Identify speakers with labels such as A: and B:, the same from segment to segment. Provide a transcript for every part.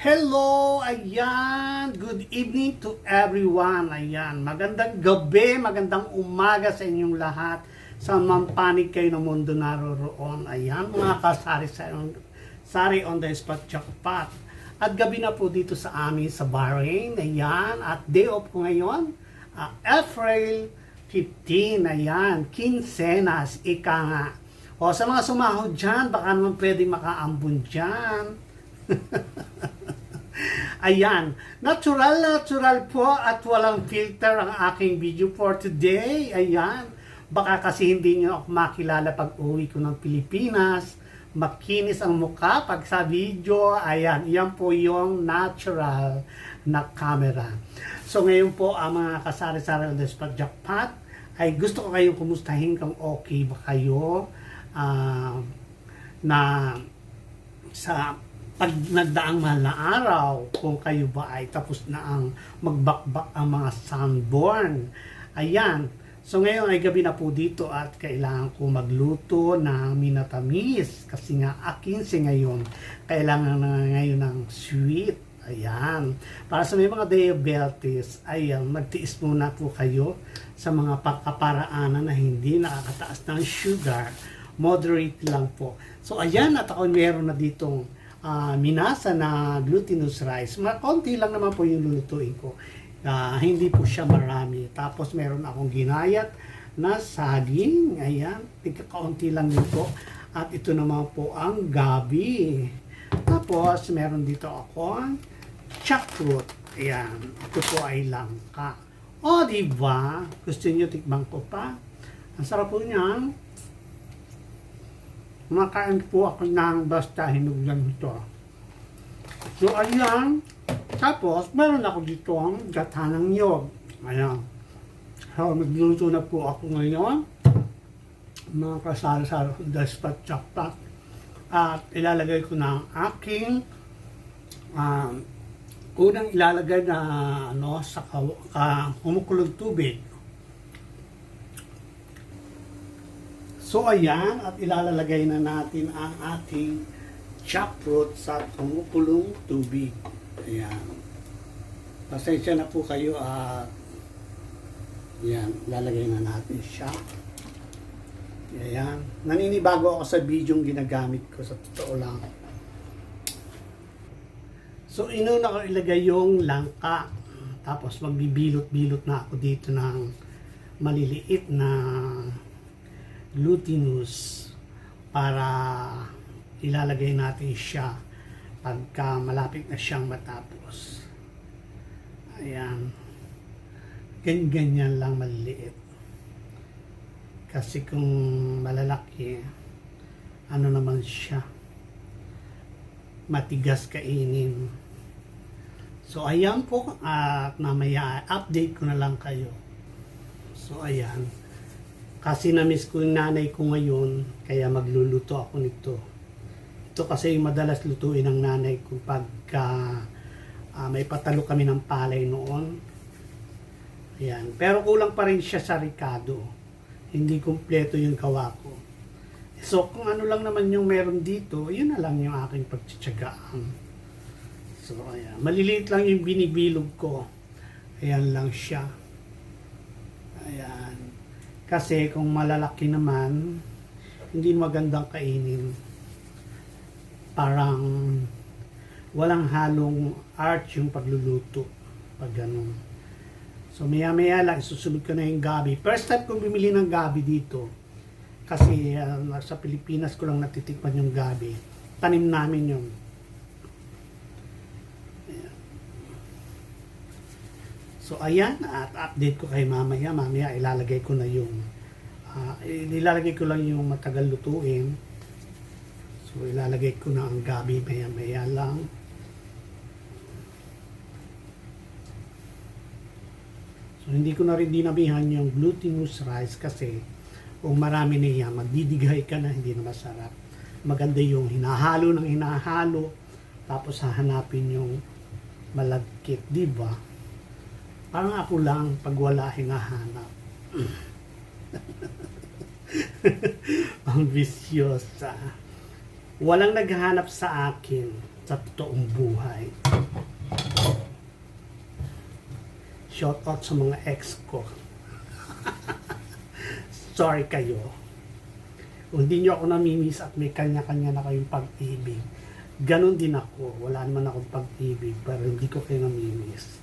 A: Hello! Ayan! Good evening to everyone! Ayan! Magandang gabi, magandang umaga sa inyong lahat. Sa mampanig kayo ng mundo naroroon. Ayan, mga kasari on the spot jackpot. At gabi na po dito sa amin sa Bahrain. Ayan, at day off ko ngayon. April 15, ayan, quincenas, ika nga. O sa mga sumahod dyan, baka naman pwedeng makaambun dyan. Ayan, natural po at walang filter ang aking video for today. Ayan, baka kasi hindi nyo ako makilala pag uwi ko ng Pilipinas. Makinis ang mukha pag sa video. Ayan, yan po yung natural na camera. So ngayon po ang mga kasari-sari on the spot jackpot ay gusto ko kayong kumustahin kung okay ba kayo na sa pag nagdaang mahal na araw, kung kayo ba ay tapos na ang magbakbak ang mga sunburn. Ayan. So ngayon ay gabi na po dito at kailangan ko magluto ng minatamis kasi nga 15 ngayon. Kailangan na ngayon ng sweet. Ayan. Para sa may mga diabetes, ayan, magtiis muna po kayo sa mga pagkaparaanan na hindi nakakataas ng sugar. Moderate lang po. So ayan, at ako meron na ditong minasa na glutinous rice. Konti lang naman po yung lulutuin ko. Hindi po siya marami. Tapos meron akong ginayat na saging. Ayan, kaunti lang nito. At ito naman po ang gabi. Tapos meron dito akong jackfruit. Ayan, ito po ay langka. O, diba? Gusto niyo tikman ko pa? Ang sarap po niyan. Makain po ako ng basta hinog lang ito. So, ayan. Tapos, meron ako dito ang gata ng niyog. Ayan. So, magluluto na po ako ngayon. Mga kasal-sal the spot jackpot. At ilalagay ko na ang aking unang ilalagay na sa kumukulong tubig. So ayan, at ilalagay na natin ang ating jackfruit sa kumukulong tubig. Ayan. Pasensya na po kayo at ayan, ilalagay na natin siya. Ayan. Naninibago ako sa video yung ginagamit ko, sa totoo lang. So inuna ko ilagay yung langka. Tapos magbibilot-bilot na ako dito ng maliliit na glutinous para ilalagay natin siya pagka malapit na siyang matapos. Ayan. Ganyan lang maliliit. Kasi kung malalaki, ano naman siya, matigas kainin. So ayan po, at mamaya update ko na lang kayo. So ayan. Kasi na-miss ko yung nanay ko ngayon, kaya magluluto ako nito. Ito kasi yung madalas lutuin ng nanay ko pagka may patalo kami ng palay noon. Ayan. Pero kulang pa rin siya sa ricado. Hindi kumpleto yung gawa ko. So kung ano lang naman yung meron dito, yun na lang yung aking pagtsatsagaan. So ayan. Maliliit lang yung binibilog ko. Ayan lang siya. Ayan. Kasi kung malalaki naman, hindi magandang kainin. Parang walang halong art yung pagluluto. Pag ganun. So maya-maya lang, susunod ko na yung gabi. First time kong bumili ng gabi dito. Kasi sa Pilipinas ko lang natitikman yung gabi. Tanim namin yun. So ayan, at update ko kay mamaya. Mamaya ilalagay ko na yung ilalagay ko lang yung matagal lutuin. So ilalagay ko na ang gabi maya lang. So hindi ko na rin dinabihan yung glutinous rice kasi kung marami na yan, magdidighay ka na, hindi na masarap. Maganda yung hinahalo ng hinahalo, tapos hahanapin yung malagkit, di ba? Parang ako lang, pag wala, hinahanap. Ang bisyosa. Walang naghahanap sa akin. sa totoong buhay. Shout out sa mga ex ko. Sorry kayo. Kung hindi nyo ako namimiss at may kanya-kanya na kayong pag-ibig, ganon din ako. Wala naman akong pag-ibig, pero hindi ko kayo namimiss.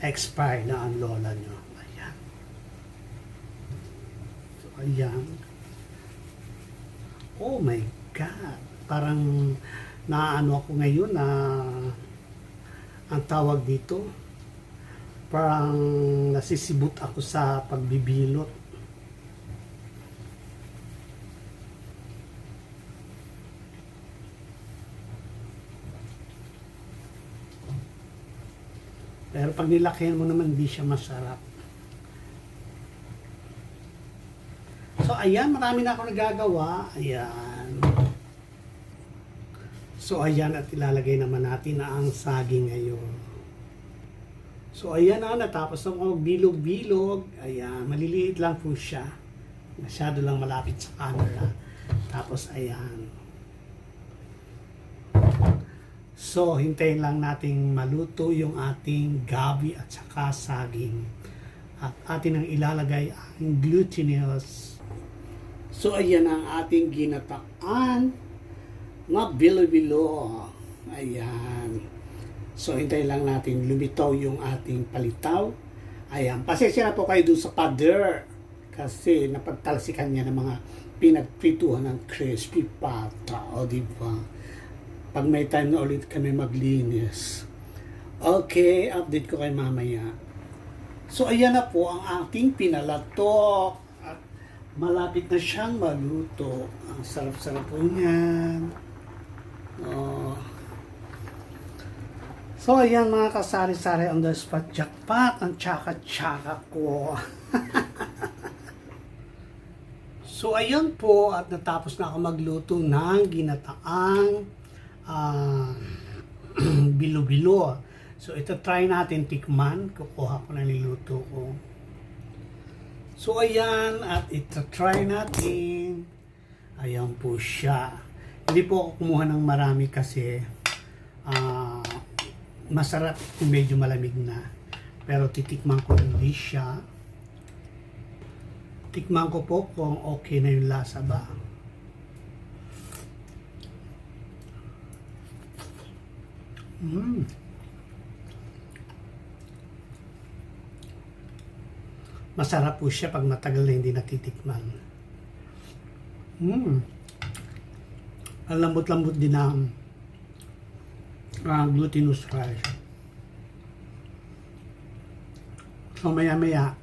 A: Expire na ang lola nyo. Ayan. So, ayan. Oh my God. Parang naano ako ngayon na ang tawag dito. Parang nasisibot ako sa pagbibilot. Pero pag nilakihan mo naman, hindi siya masarap. So, ayan, marami na ako nagagawa. Ayan. So, ayan, at ilalagay naman natin na ang saging ngayon. So, ayan na, natapos na ako bilog-bilog. Ayan, maliliit lang po siya. Masyado lang malapit sa camera. Tapos, ayan. So, hintayin lang nating maluto yung ating gabi at saka saging. At atin ang ilalagay ang glutinous. So, ayan ang ating ginataan na bilo-bilo. Ayan. So, hintayin lang natin lumitaw yung ating palitaw. Ayan. Pasensya na po kayo dun sa pader. Kasi napagtalsikan niya ng mga pinagprituhan ng crispy pata. O, diba? Pag may time na ulit kami maglinis. Okay, update ko kayo mamaya. So, ayan na po ang ating pinalatok. At malapit na siyang maluto. Ang sarap-sarap po niyan. Oh. So, ayan mga kasari-sari on the spot jackpot. Ang tsaka-tsaka ko. So, ayan po. At natapos na ako magluto ng ginataang bilo-bilo. So, ito try natin tikman. Kukuha ko na niluto ko. So, ayan. At ito try natin. Ayan po siya. Hindi po ako kumuha ng marami kasi masarap kung medyo malamig na. Pero titikman ko hindi siya. Tikman ko po kung okay na yung lasa ba. Masarap po siya pag matagal na hindi natitikman. Ang lambot-lambot din ang glutinous rice. So maya-maya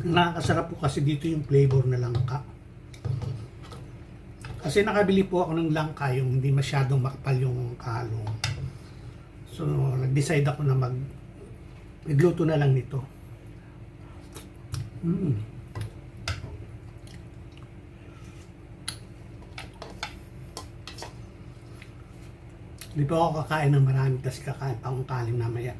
A: nakakasarap po kasi dito yung flavor na langka. Kasi nakabili po ako ng langka yung hindi masyadong makapal yung kalong. So, nag-decide ako na magluto na lang nito. Hindi po ako kakain ng marami kasi kakain pa akong kalim namaya.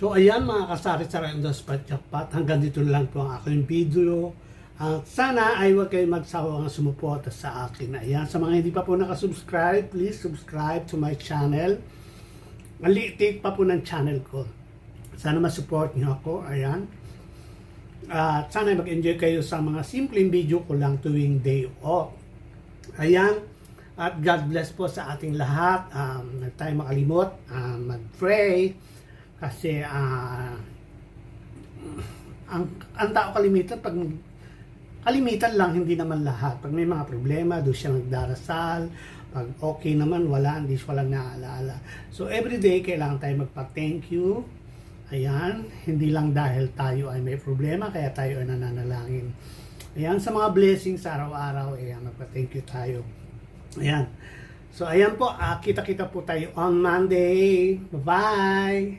A: So ayan mga kasari-sari on the spot jackpot. Hanggang dito lang po ang aking video. At sana ay huwag kayong magsawang sumuporta sa akin. Ayan, sa mga hindi pa po nakasubscribe, please subscribe to my channel. Maliit pa po ng channel ko. Sana masupport niyo ako. Ayan. At sana mag-enjoy kayo sa mga simpleng video ko lang tuwing day off. Ayan. At God bless po sa ating lahat. Huwag tayo makalimot. Mag-pray. Kasi ang tao kalimitan pag kalimitan lang, hindi naman lahat. Pag may mga problema, doon siya nagdarasal. Pag okay naman, wala, hindi siya walang naaalala. So everyday kailangan tayo magpa-thank you. Ayan, hindi lang dahil tayo ay may problema, kaya tayo ay nananalangin. Ayan, sa mga blessings sa araw-araw, ayan, magpa-thank you tayo. Ayan. So, ayan po, kita-kita po tayo on Monday. Bye-bye!